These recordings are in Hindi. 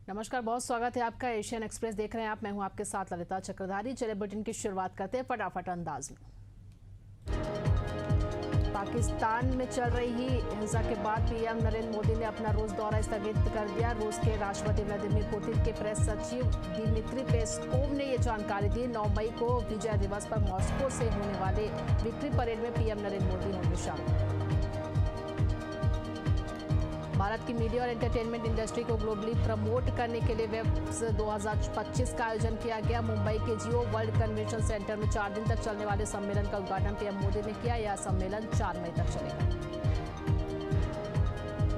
नमस्कार, बहुत स्वागत है आपका। एशियन एक्सप्रेस देख रहे हैं आप। मैं हूं आपके साथ ललिता चक्रधारी। चलिए बुलेटिन की शुरुआत करते हैं फटाफट अंदाज में। पाकिस्तान में चल रही हिंसा के बाद पीएम नरेंद्र मोदी ने अपना रूस दौरा स्थगित कर दिया। रूस के राष्ट्रपति व्लादिमीर पुतिन के प्रेस सचिव दिमित्री पेस्कोव ने ये जानकारी दी। 9 मई को विजय दिवस पर मॉस्को से होने वाले विक्ट्री परेड में पीएम नरेंद्र मोदी होंगे शामिल। भारत की मीडिया और एंटरटेनमेंट इंडस्ट्री को ग्लोबली प्रमोट करने के लिए वेब्स 2025 का आयोजन किया गया। मुंबई के जियो वर्ल्ड कन्वेंशन सेंटर में 4 दिन तक चलने वाले सम्मेलन का उद्घाटन पीएम मोदी ने किया। यह सम्मेलन 4 मई तक चलेगा।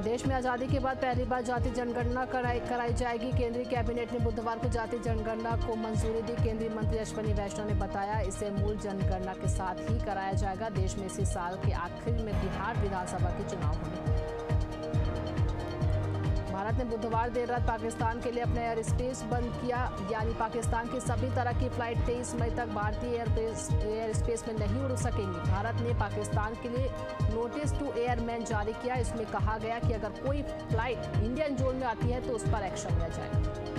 देश में आजादी के बाद पहली बार जाति जनगणना कराई जाएगी। केंद्रीय कैबिनेट ने बुधवार को जाति जनगणना को मंजूरी दी। केंद्रीय मंत्री अश्विनी वैष्णव ने बताया, इसे मूल जनगणना के साथ ही कराया जाएगा। देश में इसी साल के आखिर में बिहार विधानसभा के चुनाव होंगे। भारत ने बुधवार देर रात पाकिस्तान के लिए अपना एयर स्पेस बंद किया, यानी पाकिस्तान की सभी तरह की फ्लाइट 23 मई तक भारतीय एयर स्पेस में नहीं उड़ सकेंगी। भारत ने पाकिस्तान के लिए नोटिस टू एयरमैन जारी किया। इसमें कहा गया कि अगर कोई फ्लाइट इंडियन जोन में आती है तो उस पर एक्शन लिया जाएगा।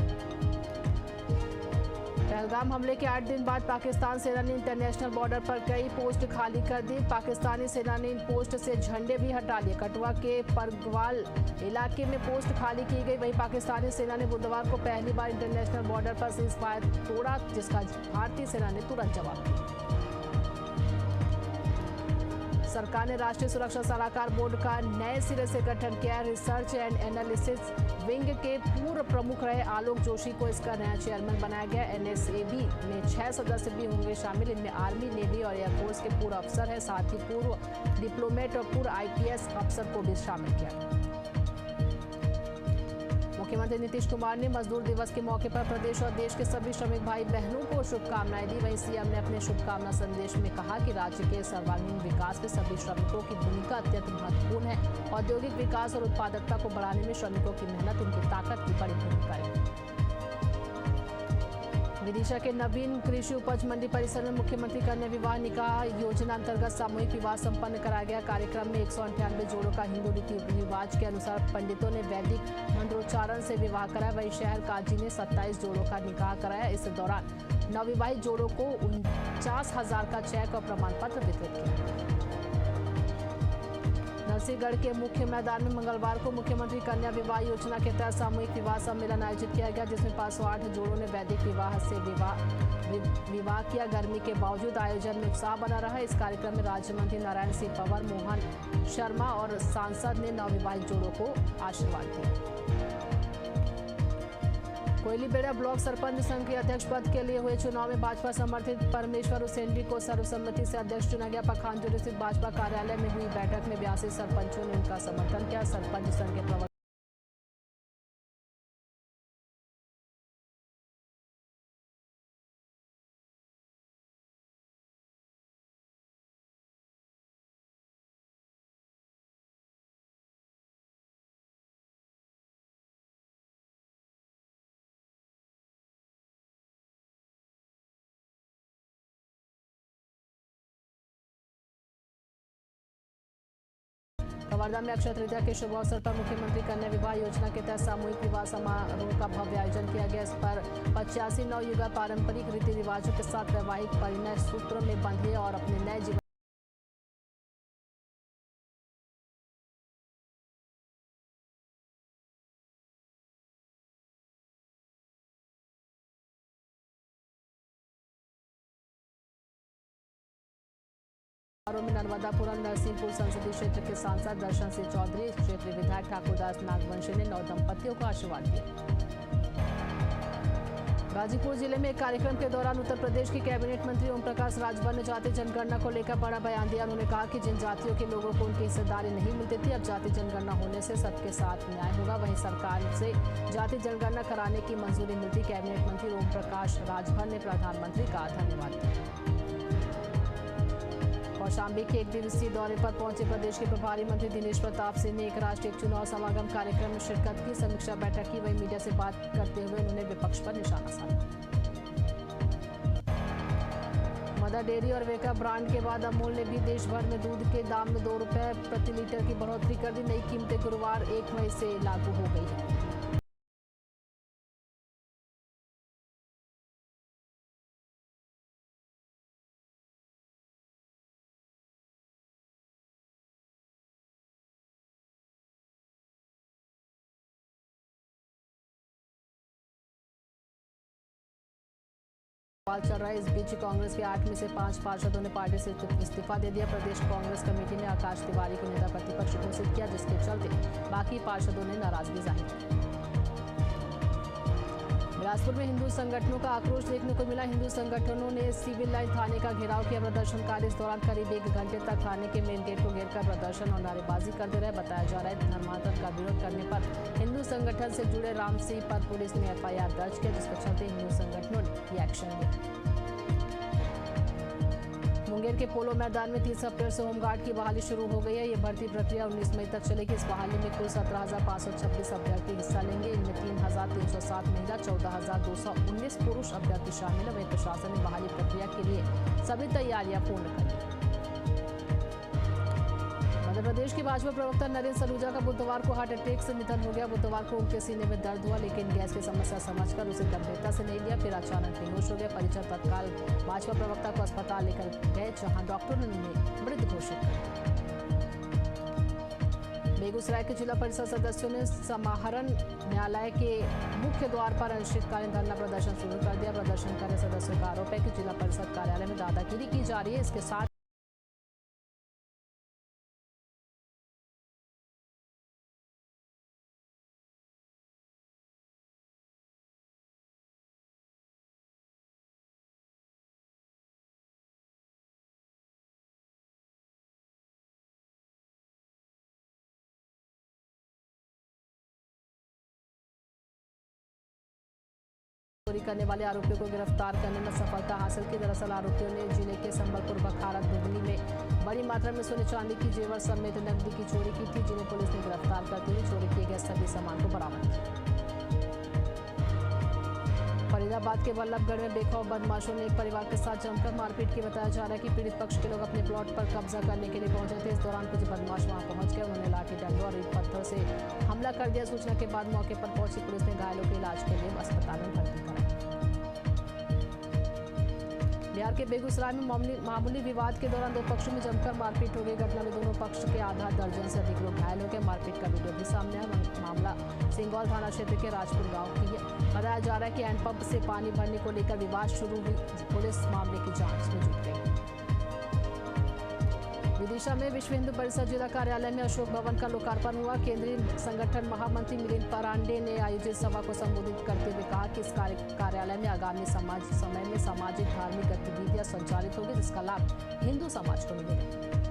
पहलगाम हमले के 8 दिन बाद पाकिस्तान सेना ने इंटरनेशनल बॉर्डर पर कई पोस्ट खाली कर दी। पाकिस्तानी सेना ने इन पोस्ट से झंडे भी हटा लिए। कठुआ के परगवाल इलाके में पोस्ट खाली की गई। वहीं पाकिस्तानी सेना ने बुधवार को पहली बार इंटरनेशनल बॉर्डर पर सीज फायर तोड़ा, जिसका भारतीय सेना ने तुरंत जवाब दिया। सरकार ने राष्ट्रीय सुरक्षा सलाहकार बोर्ड का नए सिरे से गठन किया। रिसर्च एंड एनालिसिस विंग के पूर्व प्रमुख रहे आलोक जोशी को इसका नया चेयरमैन बनाया गया। एनएसएबी में 6 सदस्य भी होंगे शामिल। इनमें आर्मी, नेवी और एयरफोर्स के पूर्व अफसर हैं। साथ ही पूर्व डिप्लोमेट और पूर्व आईपीएस अफसर को भी शामिल किया। मुख्यमंत्री नीतीश कुमार ने मजदूर दिवस के मौके पर प्रदेश और देश के सभी श्रमिक भाई बहनों को शुभकामनाएं दी। वहीं सीएम ने अपने शुभकामना संदेश में कहा कि राज्य के सर्वांगीण विकास में सभी श्रमिकों की भूमिका अत्यंत महत्वपूर्ण है। औद्योगिक विकास और उत्पादकता को बढ़ाने में श्रमिकों की मेहनत, उनकी ताकत की बड़ी भूमिका है। विदिशा के नवीन कृषि उपज मंडी परिसर में मुख्यमंत्री कन्या विवाह निकाह योजना अंतर्गत सामूहिक विवाह संपन्न कराया गया। कार्यक्रम में 198 जोड़ों का हिंदू रीति रिवाज के अनुसार पंडितों ने वैदिक मंत्रोच्चारण से विवाह कराया। वहीं शहर काजी ने 27 जोड़ों का निकाह कराया। इस दौरान नवविवाहित जोड़ों को 49,000 का चेक और प्रमाण पत्र वितरित किया। नरसिंहगढ़ के मुख्य मैदान में मंगलवार को मुख्यमंत्री कन्या विवाह योजना के तहत सामूहिक विवाह सम्मेलन आयोजित किया गया, जिसमें 508 जोड़ों ने वैदिक विवाह से विवाह किया। गर्मी के बावजूद आयोजन में उत्साह बना रहा। इस कार्यक्रम में राज्य मंत्री नारायण सिंह पंवार, मोहन शर्मा और सांसद ने नवविवाहित जोड़ों को आशीर्वाद दिया। कोयलीबेड़ा ब्लॉक सरपंच संघ के अध्यक्ष पद के लिए हुए चुनाव में भाजपा समर्थित परमेश्वर उसेंडी को सर्वसम्मति से अध्यक्ष चुना गया। पखानजोरी स्थित भाजपा कार्यालय में हुई बैठक में 82 सरपंचों ने उनका समर्थन किया। सरपंच संघ के प्रवक्ता कवर्धा में अक्षय तृतीया के शुभ अवसर पर मुख्यमंत्री कन्या विवाह योजना के तहत सामूहिक विवाह समारोह का भव्य आयोजन किया गया। इस पर 85 नवयुवक पारंपरिक रीति रिवाजों के साथ वैवाहिक परिणय सूत्रों में बंधे और अपने नए जीवन में नर्मदापुरम नरसिंहपुर संसदीय क्षेत्र के सांसद दर्शन सिंह चौधरी, क्षेत्रीय विधायक ठाकुरदास नागवंशी ने नव दंपतियों को आशीर्वाद दिया। गाजीपुर जिले में एक कार्यक्रम के दौरान उत्तर प्रदेश के कैबिनेट मंत्री ओम प्रकाश राजभर ने जाति जनगणना को लेकर बड़ा बयान दिया। उन्होंने कहा कि जिन जातियों के लोगों को उनकी हिस्सेदारी नहीं मिलती थी, अब जाति जनगणना होने से सबके साथ न्याय होगा। वहीं सरकार से जाति जनगणना कराने की मंजूरी मिलती। कैबिनेट मंत्री ओम प्रकाश राजभर ने प्रधानमंत्री का धन्यवाद किया। कौशाम्बी के 1 दिवसीय दौरे पर पहुंचे प्रदेश के प्रभारी मंत्री दिनेश प्रताप सिंह ने एक राष्ट्रीय चुनाव समागम कार्यक्रम में शिरकत की। समीक्षा बैठक की। वहीं मीडिया से बात करते हुए उन्होंने विपक्ष पर निशाना साधा। मदर डेयरी और वेका ब्रांड के बाद अमूल ने भी देश भर में दूध के दाम में 2 रुपए प्रति लीटर की बढ़ोतरी कर दी। नई कीमतें गुरुवार 1 मई से लागू हो गई है। चल रहा है। इस बीच कांग्रेस के 8 में से 5 पार्षदों ने पार्टी से इस्तीफा दे दिया। प्रदेश कांग्रेस कमेटी ने आकाश तिवारी को नेता प्रतिपक्ष घोषित किया, जिसके चलते बाकी पार्षदों ने नाराजगी जाहिर की। बिलासपुर में हिंदू संगठनों का आक्रोश देखने को मिला। हिंदू संगठनों ने सिविल लाइन थाने का घेराव किया। प्रदर्शनकारी इस दौरान करीब 1 घंटे तक थाने के मेन गेट को घेरकर प्रदर्शन और नारेबाजी करते रहे। बताया जा रहा है धर्मांतरण का विरोध करने पर हिंदू संगठन से जुड़े राम सिंह पर पुलिस ने FIR दर्ज किया, जिसके चलते हिंदू संगठनों ने ये एक्शन लिया। मुंगेर के पोलो मैदान में 30 अप्रैल से होमगार्ड की बहाली शुरू हो गई है। ये भर्ती प्रक्रिया 19 मई तक चलेगी। इस बहाली में कुल 17,526 अभ्यर्थी हिस्सा लेंगे। इनमें 3,307 महिला, 14,219 पुरुष अभ्यर्थी शामिल है। वहीं प्रशासन ने बहाली प्रक्रिया के लिए सभी तैयारियां पूर्ण कर ली। मध्य प्रदेश की भाजपा प्रवक्ता नरेंद्र सलूजा का बुधवार को हार्ट अटैक से निधन हो गया। बुधवार को उनके सीने में दर्द हुआ, लेकिन गैस की समस्या समझकर उसे गंभीरता से नहीं लिया। फिर अचानक बेहोश हो गया। परिजन तत्काल भाजपा प्रवक्ता को अस्पताल लेकर गए, जहां डॉक्टरों ने उन्हें मृत घोषित किया। बेगूसराय के जिला परिषद सदस्यों ने समाहरण न्यायालय के मुख्य द्वार पर अनिश्चितकालीन धरना प्रदर्शन शुरू कर दिया। प्रदर्शनकारी सदस्यों का आरोप है कि जिला परिषद कार्यालय में दादागिरी की जा रही है। इसके साथ चोरी करने वाले आरोपियों को गिरफ्तार करने में सफलता हासिल की। दरअसल आरोपियों ने जिले के संबलपुर बखारा दुगली में बड़ी मात्रा में सोने चांदी की जेवर समेत नकदी की चोरी की थी, जिन्हें पुलिस ने गिरफ्तार करते हुए चोरी किए गए सभी सामान को बरामद किया। फरीदाबाद के वल्लभगढ़ में बेखौफ बदमाशों ने एक परिवार के साथ जमकर मारपीट की। बताया जा रहा है कि पीड़ित पक्ष के लोग अपने प्लॉट पर कब्जा करने के लिए पहुंचे थे। इस दौरान कुछ बदमाश वहां पहुंच गए। उन्होंने लाठी डंडों और ईंट पत्थर से हमला कर दिया। सूचना के बाद मौके पर पहुंची पुलिस ने घायलों के इलाज के लिए अस्पताल में भर्ती कराया। बिहार के बेगूसराय में मामूली विवाद के दौरान 2 पक्षों में जमकर मारपीट हो गई। घटना में दोनों पक्ष के आधा दर्जन से अधिक लोग घायल हो गए। मारपीट का वीडियो भी सामने आया। मामला सिंगौल थाना क्षेत्र के राजपुर गांव की है। बताया जा रहा है कि हैंडपंप से पानी भरने को लेकर विवाद शुरू हुई। पुलिस मामले की जांच में जुट गई। विदिशा में विश्व हिंदू परिषद जिला कार्यालय में अशोक भवन का लोकार्पण हुआ। केंद्रीय संगठन महामंत्री मिलिंद परांडे ने आयोजित सभा को संबोधित करते हुए कहा कि इस कार्यालय में आगामी समय में सामाजिक धार्मिक गतिविधियां संचालित होगी, जिसका लाभ हिंदू समाज को मिलेगा।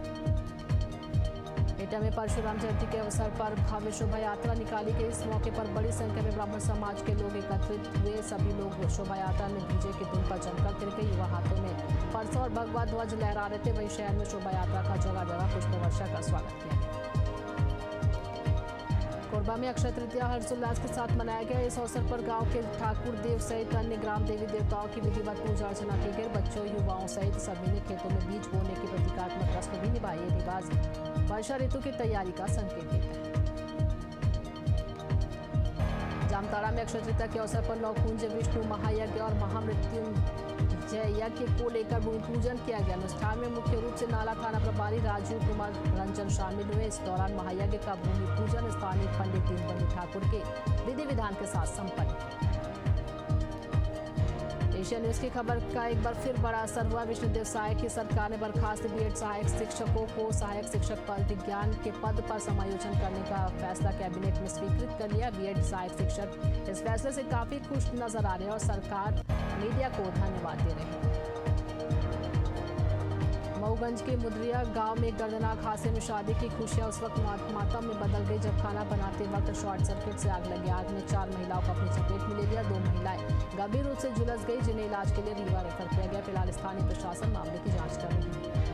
एटा में परशुराम जयंती के अवसर पर भव्य शोभा यात्रा निकाली गई। इस मौके पर बड़ी संख्या में ब्राह्मण समाज के लोग एकत्रित हुए। सभी लोग शोभा यात्रा में डीजे की धुन पर जमकर तिर गए। युवा हाथों में परसों और भगवा ध्वज लहरा रहे थे। वहीं शहर में शोभा यात्रा का जगह जगह पुष्प वर्षा का स्वागत किया गया। कोरबा में अक्षय तृतीया हर्षोल्लास के साथ मनाया गया। इस अवसर पर गांव के ठाकुर देव सहित अन्य ग्राम देवी देवताओं की विधिवत पूजा अर्चना की गई। बच्चों, युवाओं सहित सभी ने खेतों में बीज बोने की प्रतीकात्मक रस्म भी निभाई। ये रिवाज वर्षा ऋतु की तैयारी का संकेत देता है। जामताड़ा में अक्षय तृतीया के अवसर पर नवकुंज विष्णु महायज्ञ और महामृत्युंजय यज्ञ को लेकर भूमि पूजन किया गया। अनुष्ठान में मुख्य रूप से नाला थाना प्रभारी राजीव कुमार रंजन शामिल हुए। इस दौरान महायज्ञ का भूमि पूजन स्थानीय पंडित दीनबंधु ठाकुर के विधि विधान के साथ संपन्न। एशिया न्यूज की खबर का एक बार फिर बड़ा असर हुआ। विष्णुदेव साय की सरकार ने बर्खास्त बीएड सहायक शिक्षकों को सहायक शिक्षक पद विज्ञान के पद पर समायोजन करने का फैसला कैबिनेट में स्वीकृत कर लिया। बीएड सहायक शिक्षक इस फैसले से काफी खुश नजर आ रहे हैं और सरकार मीडिया को धन्यवाद दे रहे हैं। मऊगंज के मुद्रिया गांव में दर्दनाक हादसे में शादी की खुशियां उस वक्त मातम में बदल गई जब खाना बनाते वक्त शॉर्ट सर्किट से आग लगी। आग ने 4 महिलाओं को अपनी चपेट में ले लिया। 2 महिलाएं गंभीर रूप से झुलस गई, जिन्हें इलाज के लिए रीवा रेफर किया गया। फिलहाल स्थानीय प्रशासन मामले की जांच कर रही है।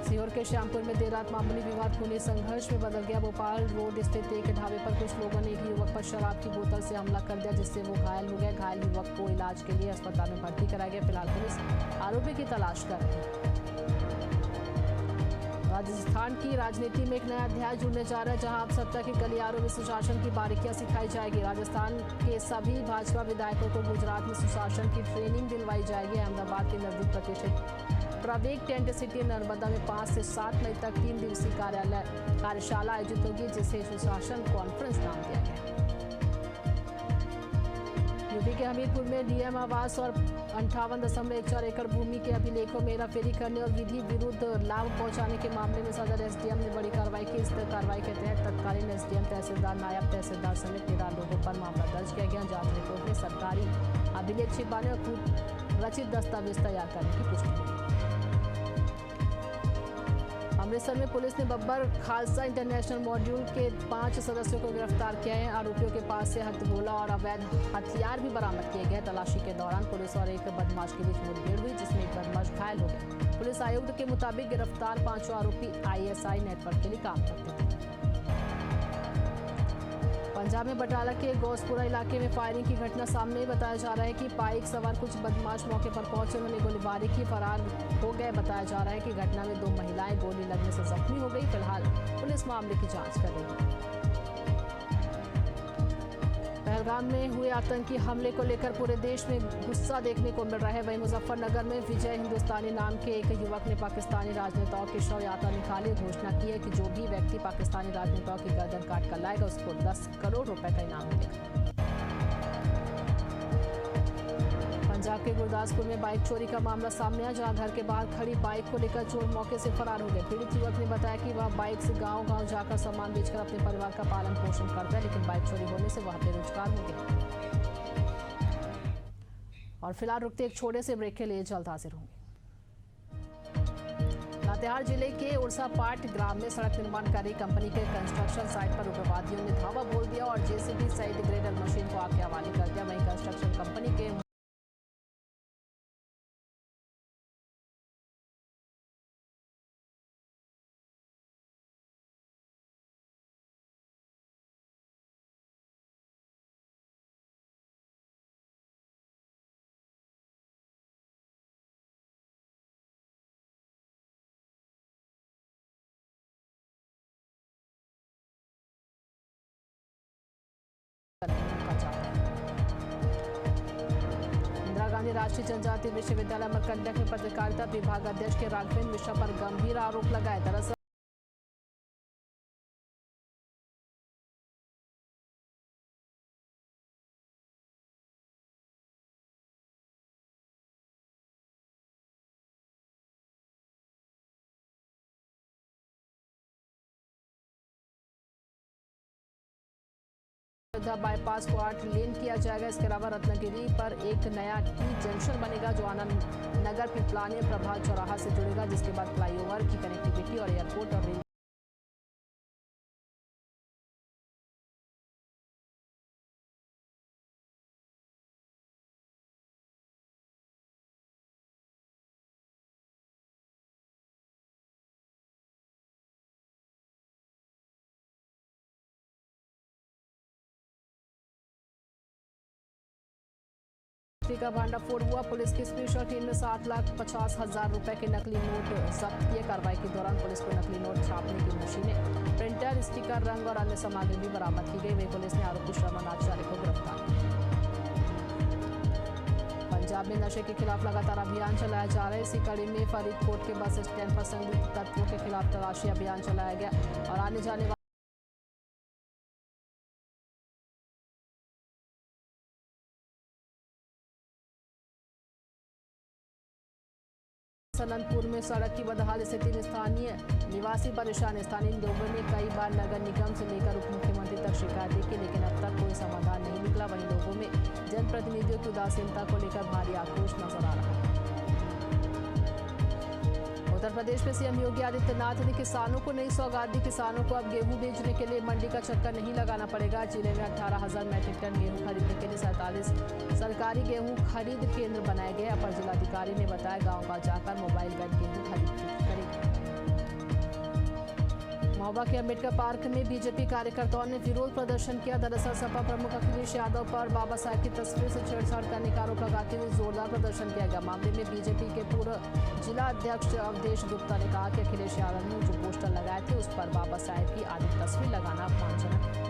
सीहोर के श्यामपुर में देर रात मामूली विवाद खूनी संघर्ष में बदल गया। भोपाल रोड स्थित एक ढाबे पर कुछ लोगों ने एक युवक पर शराब की बोतल से हमला कर दिया, जिससे वो घायल हो गया। घायल युवक को इलाज के लिए अस्पताल में भर्ती कराया गया। फिलहाल पुलिस आरोपी की तलाश कर रही है। राजस्थान की राजनीति में एक नया अध्याय जुड़ने जा रहा है, जहां अब सत्ता के गलियारों में सुशासन की बारीकियां सिखाई जाएगी। राजस्थान के सभी भाजपा विधायकों को गुजरात में सुशासन की ट्रेनिंग दिलवाई जाएगी। अहमदाबाद के नजदीक प्रतिष्ठित प्रवेग टेंट सिटी नर्मदा में 5 से 7 मई तक 3 दिवसीय कार्यशाला आयोजित होगी, जिसे सुशासन कॉन्फ्रेंस नाम दिया गया। यूपी के हमीरपुर में डीएम आवास और 58.14 एकड़ भूमि के अभिलेखों में हेराफेरी करने और विधि विरुद्ध लाभ पहुंचाने के मामले में सदर एसडीएम ने बड़ी कार्रवाई की। इस कार्रवाई के तहत तत्कालीन एसडीएम, तहसीलदार, नायब तहसीलदार समेत 13 लोगों पर मामला दर्ज किया गया। जांच रिपोर्ट में सरकारी अभिलेख छिपाने और खुद रचित दस्तावेज तैयार करने की पुष्टि हुई। अमृतसर में पुलिस ने बब्बर खालसा इंटरनेशनल मॉड्यूल के 5 सदस्यों को गिरफ्तार किया है। आरोपियों के पास से हथगोला और अवैध हथियार भी बरामद किए गए। तलाशी के दौरान पुलिस और एक बदमाश के बीच मुठभेड़ हुई, जिसमें एक बदमाश घायल हो गया। पुलिस आयुक्त के मुताबिक गिरफ्तार 5 आरोपी आईएसआई नेटवर्क के लिए काम करते थे। पंजाब में बटाला के गौसपुरा इलाके में फायरिंग की घटना सामने ही बताया जा रहा है कि बाइक सवार कुछ बदमाश मौके पर पहुंचे, उन्होंने गोलीबारी की, फरार हो गए। बताया जा रहा है कि घटना में 2 महिलाएं गोली लगने से जख्मी हो गई। फिलहाल पुलिस मामले की जांच कर रही है। पहलगाम में हुए आतंकी हमले को लेकर पूरे देश में गुस्सा देखने को मिल रहा है। वहीं मुजफ्फरनगर में विजय हिंदुस्तानी नाम के एक युवक ने पाकिस्तानी राजनेताओं की शव यात्रा निकाली, घोषणा की है कि जो भी व्यक्ति पाकिस्तानी राजनेताओं की गर्दन काट कर लाएगा उसको 10 करोड़ रुपए का इनाम मिलेगा। पंजाब के गुरदासपुर में बाइक चोरी का मामला सामने आया, जहां घर के बाहर खड़ी बाइक को लेकर चोर मौके से फरार हो गए। पीड़ित युवक ने बताया कि वह बाइक से गांव-गांव जाकर सामान बेचकर अपने परिवार का पालन पोषण करता है, लेकिन बाइक चोरी होने से वह बेरोजगार हो गया। और फिलहाल रुकते एक छोटे से ब्रेक के लिए जल्द हाजिर होंगे। लातेहार जिले के उर्सापाट ग्राम में सड़क निर्माण कर रही कंपनी के कंस्ट्रक्शन साइट पर उग्रवादियों ने धावा बोल दिया और जेसीबी सहित ग्रेडर मशीन को आग के हवाले कर दिया। वहीं कंस्ट्रक्शन कंपनी के इंदिरा गांधी राष्ट्रीय जनजातीय विश्वविद्यालय अमरकंटक में पत्रकारिता विभाग अध्यक्ष के राघवेंद्र मिश्रा पर गंभीर आरोप लगाए। दरअसल बाईपास को 8 लेन किया जाएगा। इसके अलावा रत्नागिरी पर एक नया टी जंक्शन बनेगा जो आनंद नगर पिपलानी प्रभात चौराहा से जुड़ेगा, जिसके बाद फ्लाईओवर की कनेक्टिविटी और एयरपोर्ट और रेल का भांडाफोड़ हुआ। पुलिस की स्पेशल टीम ने 7,50,000 रुपए के नकली नोट जब्त किए। कार्रवाई के दौरान पुलिस को नकली नोट छापने की मशीनें, प्रिंटर, स्टिकर, रंग और अन्य सामग्री भी बरामद की गई। वहीं पुलिस ने आरोपी श्रवण आचार्य को गिरफ्तार किया। पंजाब में नशे के खिलाफ लगातार अभियान चलाया जा रहा है। इसी कड़ी में फरीदकोट के बस स्टैंड पर संदिग्ध तत्वों के खिलाफ तलाशी अभियान चलाया गया और आने जाने सननपुर में सड़क की बदहाल स्थिति में स्थानीय निवासी परेशान। स्थानीय लोगों ने कई बार नगर निगम से लेकर उप मुख्यमंत्री तक शिकायतें की, लेकिन अब तक कोई समाधान नहीं निकला। वहीं लोगों में जनप्रतिनिधियों की उदासीनता को लेकर भारी आक्रोश नजर आ रहा है। उत्तर प्रदेश में सीएम योगी आदित्यनाथ ने किसानों को नई सौगात दी। किसानों को अब गेहूं बेचने के लिए मंडी का चक्कर नहीं लगाना पड़ेगा। जिले में 18,000 मैट्रिक टन गेहूं खरीदने के लिए 47 सरकारी गेहूं खरीद केंद्र बनाए गए। अपर जिलाधिकारी ने बताया गांव-गांव जाकर मोबाइल वैन गेहूं खरीद करेगी। महोबा के अंबेडकर पार्क में बीजेपी कार्यकर्ताओं ने विरोध प्रदर्शन किया। दरअसल सपा प्रमुख अखिलेश यादव पर बाबा साहेब की तस्वीर से छेड़छाड़ करने का आरोप लगाते हुए जोरदार प्रदर्शन किया गया। मामले में बीजेपी के पूर्व जिला अध्यक्ष अवधेश गुप्ता ने कहा कि अखिलेश यादव ने जो पोस्टर लगाए थे उस पर बाबा साहेब की आदि तस्वीर लगाना अपमानजनक है।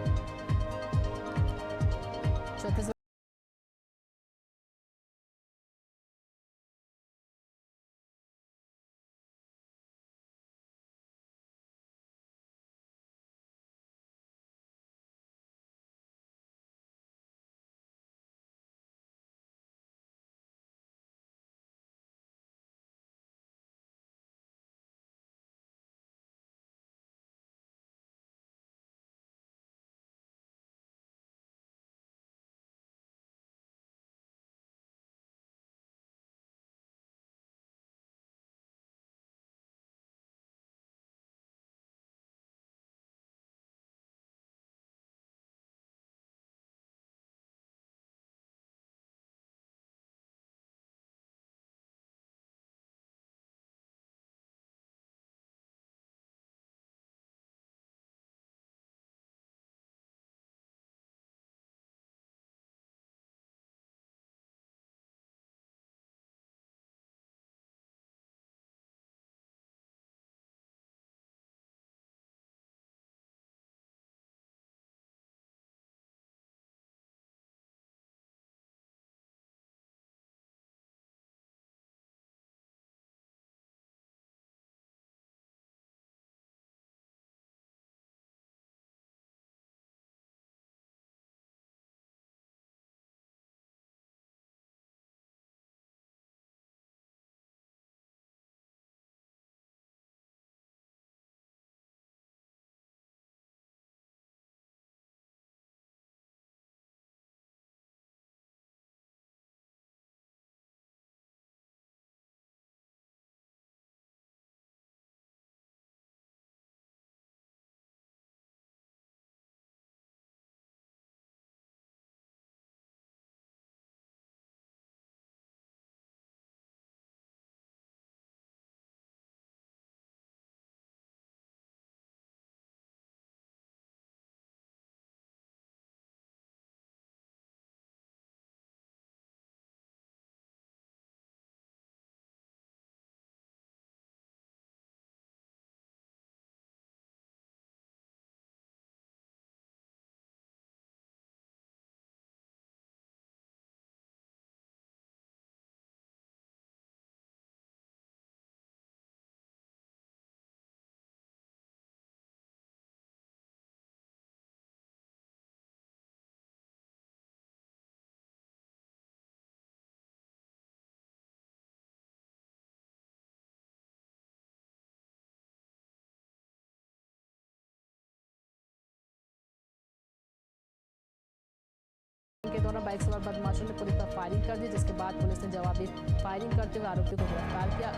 के दौरान बाइक सवार बदमाशों ने पुलिस पर फायरिंग कर दी, जिसके बाद पुलिस ने जवाबी फायरिंग करते हुए आरोपी को गिरफ्तार किया।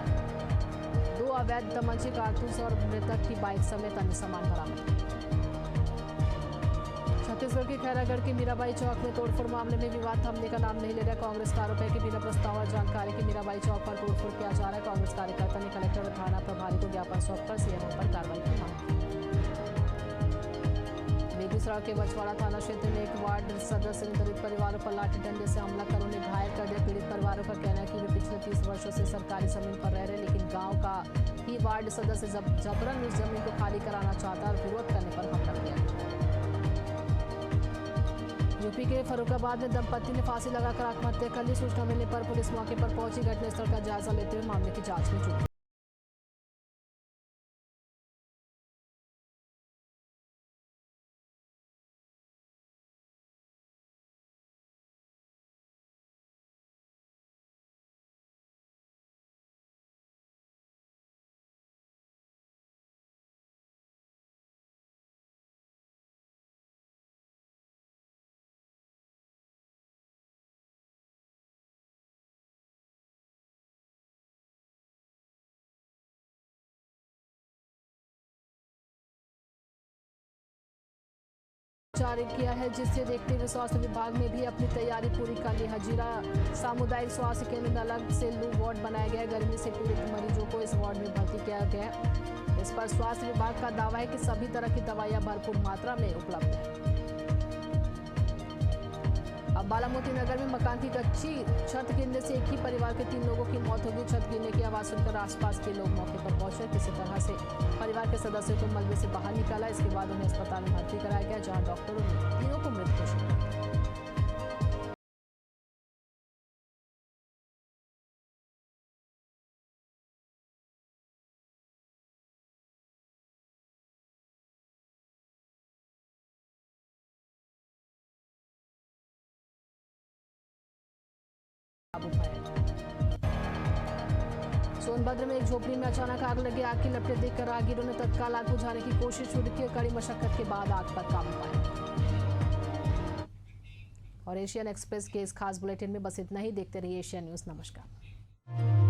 2 अवैध तमंचे, कारतूस और मृतक की बाइक समेत अन्य सामान बरामद। छत्तीसगढ़ के खैरागढ़ के मीराबाई चौक में तोड़फोड़ मामले में विवाद थमने का नाम नहीं ले रहा। कांग्रेस का आरोप है कि बिना प्रस्ताव और जानकारी के मीराबाई चौक पर तोड़फोड़ किया जा रहा है। कांग्रेस कार्यकर्ता ने कलेक्टर और थाना प्रभारी को ज्ञापन सौंपकर सीएमओ पर कार्रवाई की मांग की। बेगूसराय के बछवाड़ा थाना क्षेत्र में एक वार्ड सदस्य ने दलित परिवारों पर लाठी डंडे से हमला कर उन्हें घायल कर दिया। पीड़ित परिवारों का कहना है कि वे पिछले 30 वर्षों से सरकारी जमीन पर रह रहे, लेकिन गाँव का ही वार्ड सदस्य जबरन उस जमीन को खाली कराना चाहता और विरोध करने पर हमला किया। यूपी के फर्रुखाबाद में दंपति ने फांसी लगाकर आत्महत्या कर ली। सूचना मिलने पर पुलिस मौके पर पहुंची, घटनास्थल का जायजा लेते हुए मामले की जांच में जुटी। जारी किया है, जिससे देखते हुए स्वास्थ्य विभाग ने भी अपनी तैयारी पूरी कर ली। हजीरा सामुदायिक स्वास्थ्य केंद्र में अलग से लू वार्ड बनाया गया। गर्मी से पीड़ित मरीजों को इस वार्ड में भर्ती किया गया। इस पर स्वास्थ्य विभाग का दावा है कि सभी तरह की दवाइयां भरपूर मात्रा में उपलब्ध है। अब बालामोती नगर में मकान की कच्ची छत गिरने से एक ही परिवार के 3 लोगों की मौत हो गई। छत गिरने की आवाज सुनकर आसपास के लोग मौके पर पहुंचे। किसी तरह से परिवार के सदस्यों को मलबे से बाहर निकाला। इसके बाद उन्हें अस्पताल में भर्ती कराया गया, जहां डॉक्टरों ने तीनों को मृत घोषित किया। सोनभद्र में एक झोपड़ी में अचानक आग लगी। आग की लपटें देखकर राहगीरों ने तत्काल आग बुझाने की कोशिश शुरू की। कड़ी मशक्कत के बाद आग पर काबू पाया। और एशियन एक्सप्रेस के इस खास बुलेटिन में बस इतना ही। देखते रहिए एशियन न्यूज। नमस्कार।